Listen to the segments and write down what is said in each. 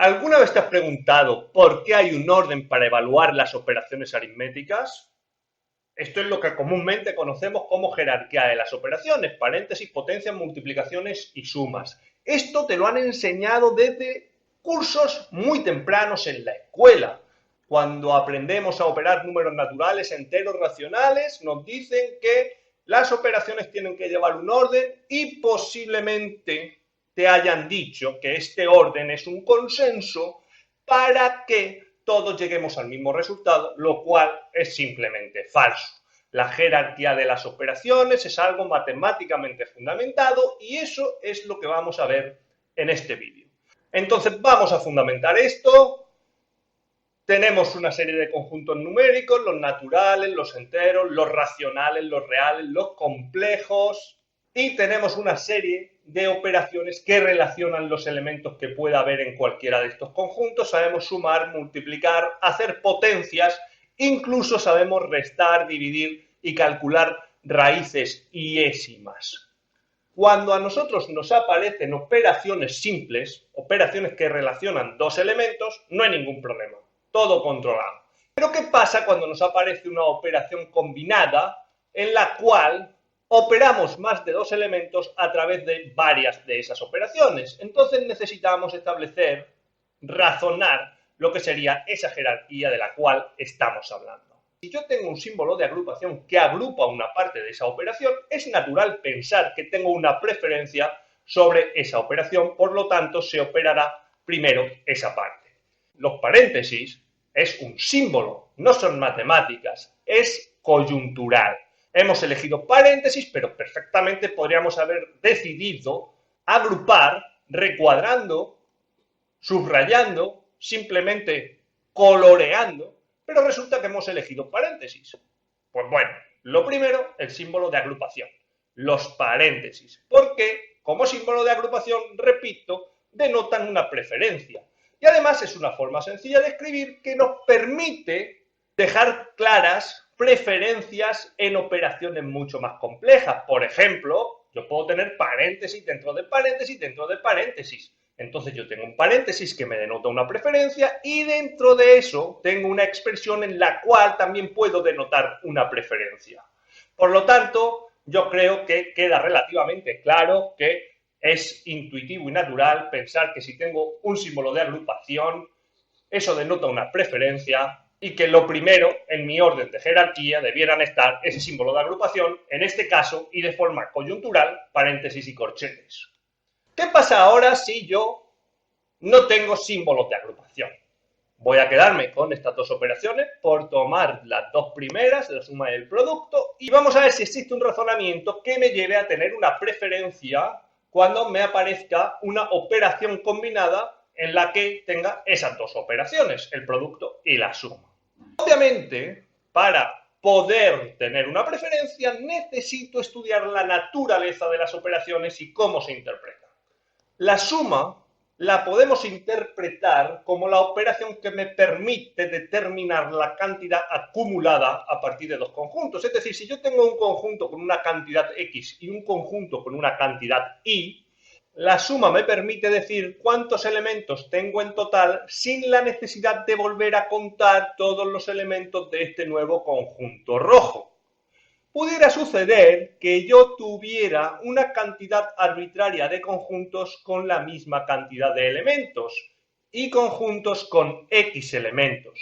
¿Alguna vez te has preguntado por qué hay un orden para evaluar las operaciones aritméticas? Esto es lo que comúnmente conocemos como jerarquía de las operaciones, paréntesis, potencias, multiplicaciones y sumas. Esto te lo han enseñado desde cursos muy tempranos en la escuela. Cuando aprendemos a operar números naturales, enteros, racionales, nos dicen que las operaciones tienen que llevar un orden y posiblemente te hayan dicho que este orden es un consenso para que todos lleguemos al mismo resultado, lo cual es simplemente falso. La jerarquía de las operaciones es algo matemáticamente fundamentado y eso es lo que vamos a ver en este vídeo. Entonces vamos a fundamentar esto. Tenemos una serie de conjuntos numéricos, los naturales, los enteros, los racionales, los reales, los complejos, y tenemos una serie de operaciones que relacionan los elementos que pueda haber en cualquiera de estos conjuntos. Sabemos sumar, multiplicar, hacer potencias, incluso sabemos restar, dividir y calcular raíces y décimas. Cuando a nosotros nos aparecen operaciones simples, operaciones que relacionan dos elementos, no hay ningún problema, todo controlado. Pero ¿qué pasa cuando nos aparece una operación combinada en la cual operamos más de dos elementos a través de varias de esas operaciones? Entonces necesitamos establecer, razonar lo que sería esa jerarquía de la cual estamos hablando. Si yo tengo un símbolo de agrupación que agrupa una parte de esa operación, es natural pensar que tengo una preferencia sobre esa operación, por lo tanto se operará primero esa parte. Los paréntesis es un símbolo, no son matemáticas, es coyuntural. Hemos elegido paréntesis, pero perfectamente podríamos haber decidido agrupar recuadrando, subrayando, simplemente coloreando, pero resulta que hemos elegido paréntesis. Pues bueno, lo primero, el símbolo de agrupación, los paréntesis, porque como símbolo de agrupación, repito, denotan una preferencia. Y además es una forma sencilla de escribir que nos permite dejar claras preferencias en operaciones mucho más complejas. Por ejemplo, yo puedo tener paréntesis dentro de paréntesis dentro de paréntesis. Entonces yo tengo un paréntesis que me denota una preferencia y dentro de eso tengo una expresión en la cual también puedo denotar una preferencia. Por lo tanto, yo creo que queda relativamente claro que es intuitivo y natural pensar que si tengo un símbolo de agrupación, eso denota una preferencia y que lo primero en mi orden de jerarquía debieran estar ese símbolo de agrupación, en este caso y de forma coyuntural, paréntesis y corchetes. ¿Qué pasa ahora si yo no tengo símbolos de agrupación? Voy a quedarme con estas dos operaciones por tomar las dos primeras, la suma y el producto, y vamos a ver si existe un razonamiento que me lleve a tener una preferencia cuando me aparezca una operación combinada en la que tenga esas dos operaciones, el producto y la suma. Obviamente, para poder tener una preferencia, necesito estudiar la naturaleza de las operaciones y cómo se interpretan. La suma la podemos interpretar como la operación que me permite determinar la cantidad acumulada a partir de dos conjuntos. Es decir, si yo tengo un conjunto con una cantidad X y un conjunto con una cantidad Y, la suma me permite decir cuántos elementos tengo en total sin la necesidad de volver a contar todos los elementos de este nuevo conjunto rojo. Pudiera suceder que yo tuviera una cantidad arbitraria de conjuntos con la misma cantidad de elementos y conjuntos con X elementos.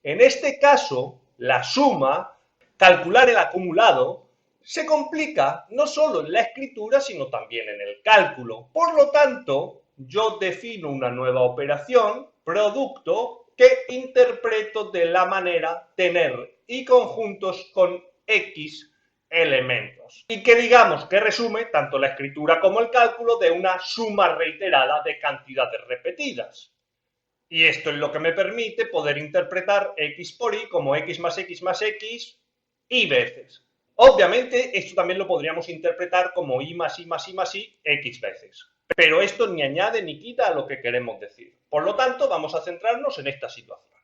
En este caso, la suma, calcular el acumulado, se complica no solo en la escritura, sino también en el cálculo. Por lo tanto, yo defino una nueva operación, producto, que interpreto de la manera tener y conjuntos con X elementos. Y que digamos que resume tanto la escritura como el cálculo de una suma reiterada de cantidades repetidas. Y esto es lo que me permite poder interpretar X por Y como X más X más X Y veces. Obviamente, esto también lo podríamos interpretar como Y más Y más Y más Y X veces. Pero esto ni añade ni quita a lo que queremos decir. Por lo tanto, vamos a centrarnos en esta situación.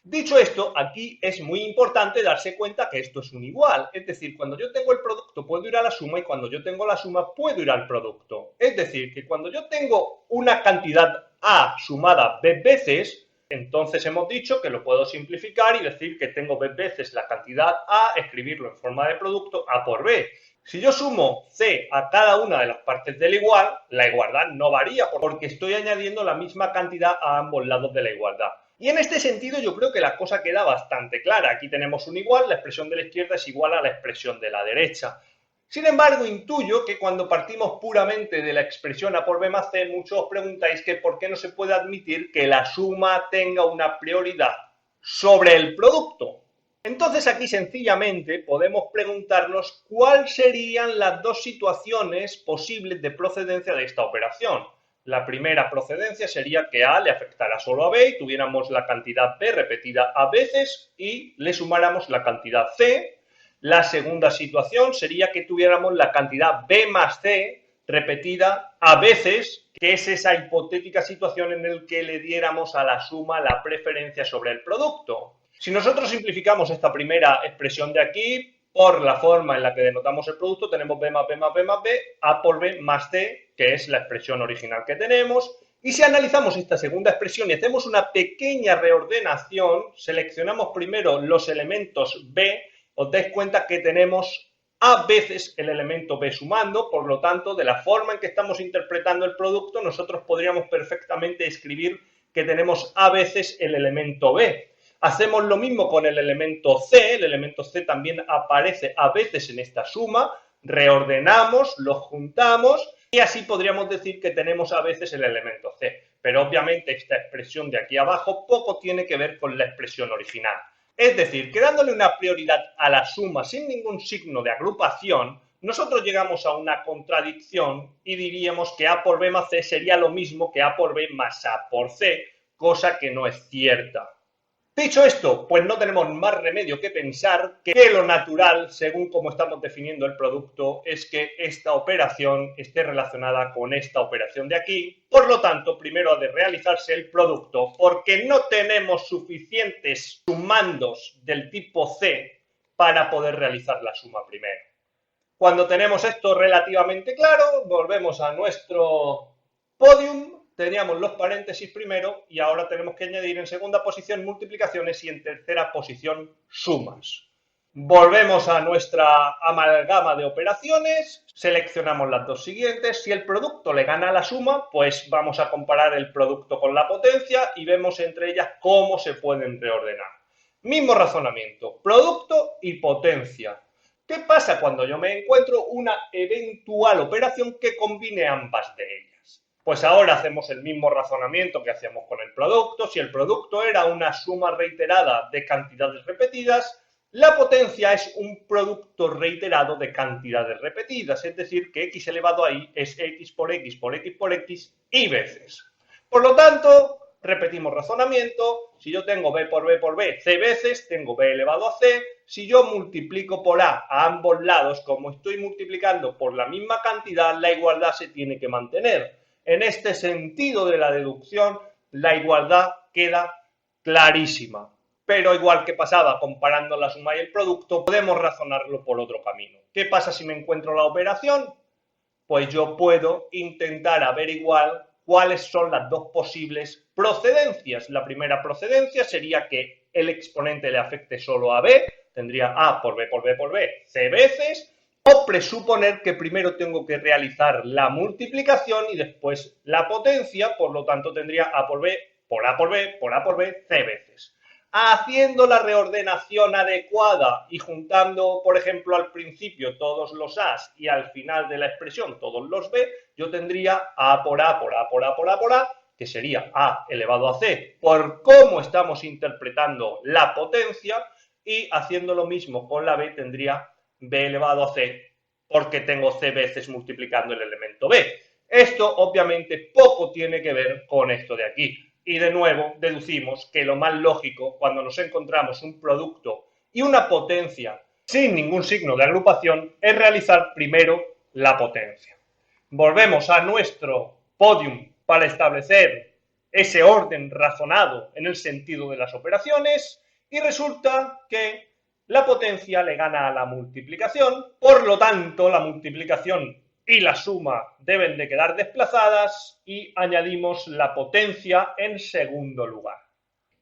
Dicho esto, aquí es muy importante darse cuenta que esto es un igual. Es decir, cuando yo tengo el producto puedo ir a la suma y cuando yo tengo la suma puedo ir al producto. Es decir, que cuando yo tengo una cantidad A sumada B veces, entonces hemos dicho que lo puedo simplificar y decir que tengo B veces la cantidad A, escribirlo en forma de producto A por B. Si yo sumo C a cada una de las partes del igual, la igualdad no varía porque estoy añadiendo la misma cantidad a ambos lados de la igualdad. Y en este sentido yo creo que la cosa queda bastante clara. Aquí tenemos un igual, la expresión de la izquierda es igual a la expresión de la derecha. Sin embargo, intuyo que cuando partimos puramente de la expresión A por B más C, muchos os preguntáis que por qué no se puede admitir que la suma tenga una prioridad sobre el producto. Entonces aquí sencillamente podemos preguntarnos cuáles serían las dos situaciones posibles de procedencia de esta operación. La primera procedencia sería que A le afectara solo a B y tuviéramos la cantidad B repetida A veces y le sumáramos la cantidad C. La segunda situación sería que tuviéramos la cantidad B más C repetida a veces, que es esa hipotética situación en la que le diéramos a la suma la preferencia sobre el producto. Si nosotros simplificamos esta primera expresión de aquí, por la forma en la que denotamos el producto, tenemos B más B más B más B, A por B más C, que es la expresión original que tenemos. Y si analizamos esta segunda expresión y hacemos una pequeña reordenación, seleccionamos primero los elementos B, os dais cuenta que tenemos A veces el elemento B sumando, por lo tanto, de la forma en que estamos interpretando el producto, nosotros podríamos perfectamente escribir que tenemos A veces el elemento B. Hacemos lo mismo con el elemento C también aparece a veces en esta suma, reordenamos, los juntamos y así podríamos decir que tenemos a veces el elemento C. Pero obviamente esta expresión de aquí abajo poco tiene que ver con la expresión original. Es decir, que dándole una prioridad a la suma sin ningún signo de agrupación, nosotros llegamos a una contradicción y diríamos que A por B más C sería lo mismo que A por B más A por C, cosa que no es cierta. Dicho esto, pues no tenemos más remedio que pensar que lo natural, según como estamos definiendo el producto, es que esta operación esté relacionada con esta operación de aquí. Por lo tanto, primero ha de realizarse el producto porque no tenemos suficientes sumandos del tipo C para poder realizar la suma primero. Cuando tenemos esto relativamente claro, volvemos a nuestro podium. Teníamos los paréntesis primero y ahora tenemos que añadir en segunda posición multiplicaciones y en tercera posición sumas. Volvemos a nuestra amalgama de operaciones, seleccionamos las dos siguientes. Si el producto le gana a la suma, pues vamos a comparar el producto con la potencia y vemos entre ellas cómo se pueden reordenar. Mismo razonamiento, producto y potencia. ¿Qué pasa cuando yo me encuentro una eventual operación que combine ambas de ellas? Pues ahora hacemos el mismo razonamiento que hacíamos con el producto. Si el producto era una suma reiterada de cantidades repetidas, la potencia es un producto reiterado de cantidades repetidas, es decir, que x elevado a y es x por x por x por x y veces. Por lo tanto, repetimos razonamiento, si yo tengo b por b, c veces, tengo b elevado a c, si yo multiplico por a ambos lados, como estoy multiplicando por la misma cantidad, la igualdad se tiene que mantener. En este sentido de la deducción, la igualdad queda clarísima. Pero igual que pasaba comparando la suma y el producto, podemos razonarlo por otro camino. ¿Qué pasa si me encuentro la operación? Pues yo puedo intentar averiguar cuáles son las dos posibles procedencias. La primera procedencia sería que el exponente le afecte solo a b, tendría a por b por b por b, c veces, o presuponer que primero tengo que realizar la multiplicación y después la potencia, por lo tanto tendría a por b por a por b por a por b, c veces. Haciendo la reordenación adecuada y juntando, por ejemplo, al principio todos los A's y al final de la expresión todos los B, yo tendría A por A por A por A por A por A, que sería A elevado a C, por cómo estamos interpretando la potencia, y haciendo lo mismo con la B tendría B elevado a C, porque tengo C veces multiplicando el elemento B. Esto, obviamente, poco tiene que ver con esto de aquí. Y de nuevo deducimos que lo más lógico cuando nos encontramos un producto y una potencia sin ningún signo de agrupación es realizar primero la potencia. Volvemos a nuestro podium para establecer ese orden razonado en el sentido de las operaciones y resulta que la potencia le gana a la multiplicación, por lo tanto la multiplicación y la suma deben de quedar desplazadas y añadimos la potencia en segundo lugar.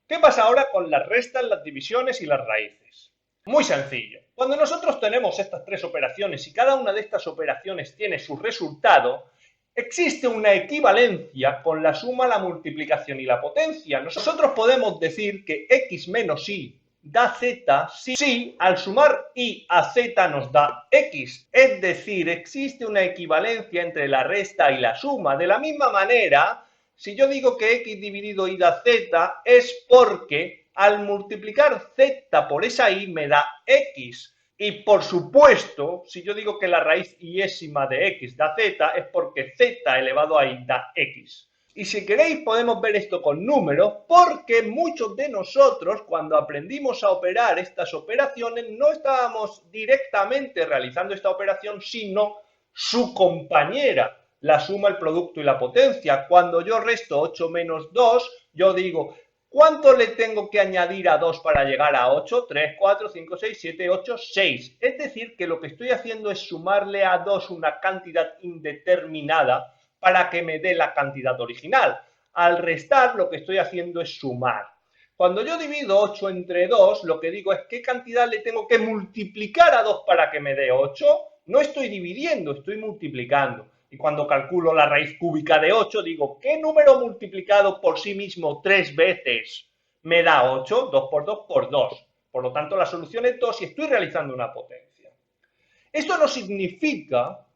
¿Qué pasa ahora con las restas, las divisiones y las raíces? Muy sencillo. Cuando nosotros tenemos estas tres operaciones y cada una de estas operaciones tiene su resultado, existe una equivalencia con la suma, la multiplicación y la potencia. Nosotros podemos decir que x menos y da z si al sumar y a z nos da x. Es decir, existe una equivalencia entre la resta y la suma. De la misma manera, si yo digo que x dividido y da z, es porque al multiplicar z por esa y me da x. Y por supuesto, si yo digo que la raíz iésima de x da z, es porque z elevado a y da x. Y si queréis podemos ver esto con números, porque muchos de nosotros cuando aprendimos a operar estas operaciones no estábamos directamente realizando esta operación, sino su compañera, la suma, el producto y la potencia. Cuando yo resto 8 menos 2, yo digo, ¿cuánto le tengo que añadir a 2 para llegar a 8? 3, 4, 5, 6, 7, 8, 6. Es decir, que lo que estoy haciendo es sumarle a 2 una cantidad indeterminada para que me dé la cantidad original. Al restar, lo que estoy haciendo es sumar. Cuando yo divido 8 entre 2, lo que digo es qué cantidad le tengo que multiplicar a 2 para que me dé 8. No estoy dividiendo, estoy multiplicando. Y cuando calculo la raíz cúbica de 8, digo, ¿qué número multiplicado por sí mismo 3 veces me da 8? 2 por 2 por 2. Por lo tanto, la solución es 2 y estoy realizando una potencia. Esto no significa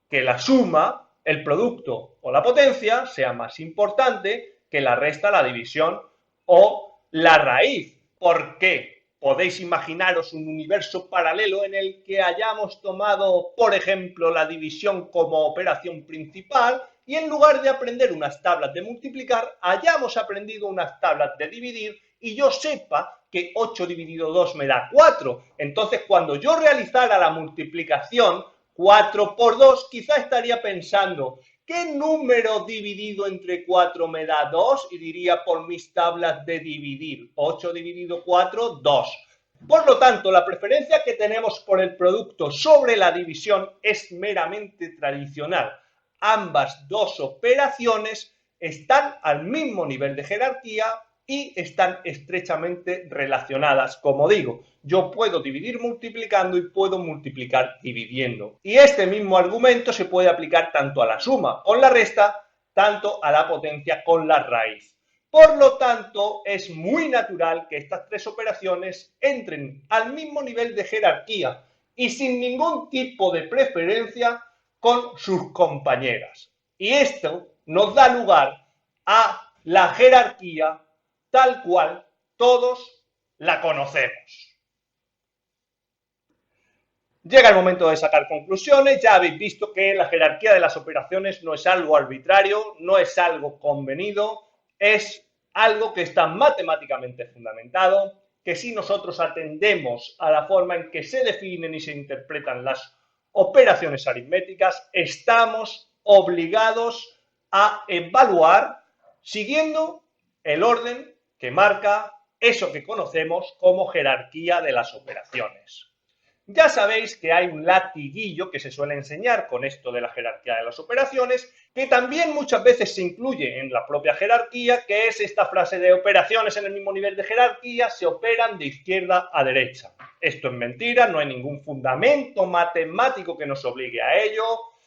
que la suma, el producto o la potencia sea más importante que la resta, la división o la raíz. ¿Por qué? Podéis imaginaros un universo paralelo en el que hayamos tomado, por ejemplo, la división como operación principal y en lugar de aprender unas tablas de multiplicar, hayamos aprendido unas tablas de dividir y yo sepa que 8 dividido 2 me da 4. Entonces, cuando yo realizara la multiplicación, 4 por 2, quizá estaría pensando, ¿qué número dividido entre 4 me da 2? Y diría por mis tablas de dividir, 8 dividido 4, 2. Por lo tanto, la preferencia que tenemos por el producto sobre la división es meramente tradicional. Ambas dos operaciones están al mismo nivel de jerarquía y están estrechamente relacionadas. Como digo, yo puedo dividir multiplicando y puedo multiplicar dividiendo. Y este mismo argumento se puede aplicar tanto a la suma con la resta, tanto a la potencia con la raíz. Por lo tanto, es muy natural que estas tres operaciones entren al mismo nivel de jerarquía y sin ningún tipo de preferencia con sus compañeras. Y esto nos da lugar a la jerarquía tal cual todos la conocemos. Llega el momento de sacar conclusiones. Ya habéis visto que la jerarquía de las operaciones no es algo arbitrario, no es algo convenido, es algo que está matemáticamente fundamentado, que si nosotros atendemos a la forma en que se definen y se interpretan las operaciones aritméticas, estamos obligados a evaluar siguiendo el orden que marca eso que conocemos como jerarquía de las operaciones. Ya sabéis que hay un latiguillo que se suele enseñar con esto de la jerarquía de las operaciones, que también muchas veces se incluye en la propia jerarquía, que es esta frase de operaciones en el mismo nivel de jerarquía se operan de izquierda a derecha. Esto es mentira, no hay ningún fundamento matemático que nos obligue a ello.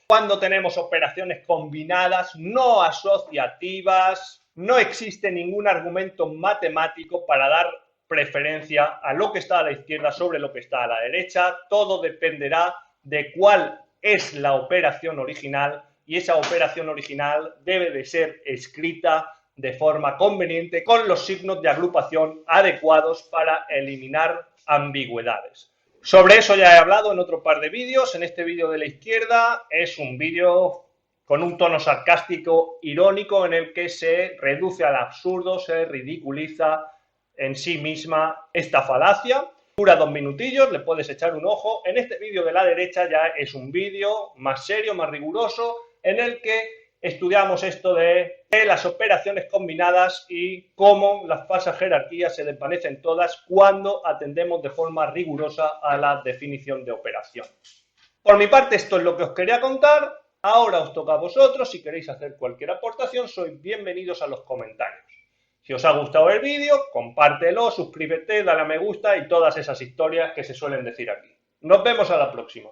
Cuando tenemos operaciones combinadas, no asociativas, no existe ningún argumento matemático para dar preferencia a lo que está a la izquierda sobre lo que está a la derecha. Todo dependerá de cuál es la operación original y esa operación original debe de ser escrita de forma conveniente con los signos de agrupación adecuados para eliminar ambigüedades. Sobre eso ya he hablado en otro par de vídeos. En este vídeo de la izquierda es un vídeo con un tono sarcástico, irónico, en el que se reduce al absurdo, se ridiculiza en sí misma esta falacia. Dura 2 minutillos, le puedes echar un ojo. En este vídeo de la derecha ya es un vídeo más serio, más riguroso, en el que estudiamos esto de las operaciones combinadas y cómo las falsas jerarquías se desvanecen todas cuando atendemos de forma rigurosa a la definición de operación. Por mi parte, esto es lo que os quería contar. Ahora os toca a vosotros, si queréis hacer cualquier aportación, sois bienvenidos a los comentarios. Si os ha gustado el vídeo, compártelo, suscríbete, dale a me gusta y todas esas historias que se suelen decir aquí. Nos vemos a la próxima.